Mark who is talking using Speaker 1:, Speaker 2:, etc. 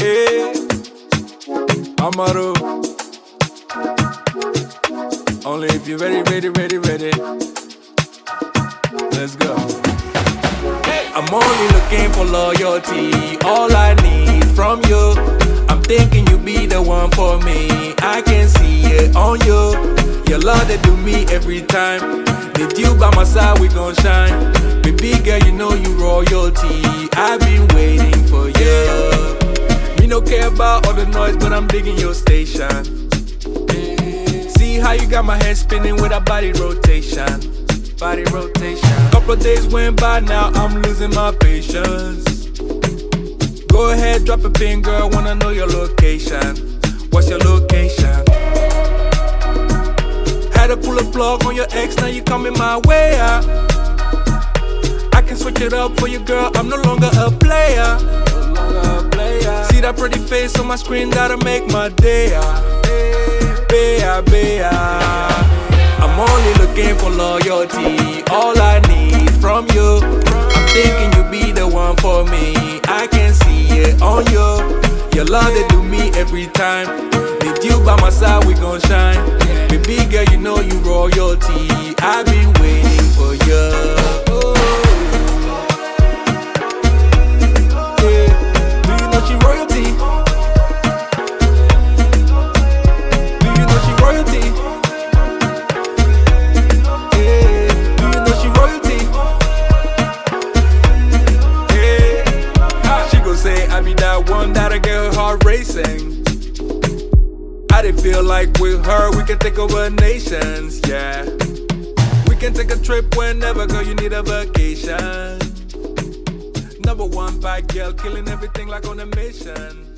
Speaker 1: Hey, Amaru. Only if you're ready. Let's go. I'm only looking for loyalty, all I need from you. I'm thinking you be the one for me. I can see it on you. Your love that do me every time. With you by my side, we gon' shine. Baby girl, you know you royalty. I've been waiting for you. Me no care about all the noise, but I'm digging your station. See how you got my head spinning with a body rotation. Couple days went by, now I'm losing my patience. Go ahead, drop a pin, girl, wanna know your location. What's your location? Had to pull a plug on your ex, now you coming my way out. I can switch it up for you, girl, I'm no longer a player. See that pretty face on my screen, that'll make my day. I'm only looking for loyalty, all I need from you. I'm thinking you be the one for me. I can see it on you. Your love that do me every time. With you by my side, we gon' shine. Baby girl, you know you royalty. I've been waiting for you. Yeah. Do you know she royalty? Do you know she royalty? I be that one that'll get her heart racing. I did feel like with her we can take over nations, yeah. We can take a trip whenever, girl, you need a vacation. Number one bad girl, killing everything like on a mission.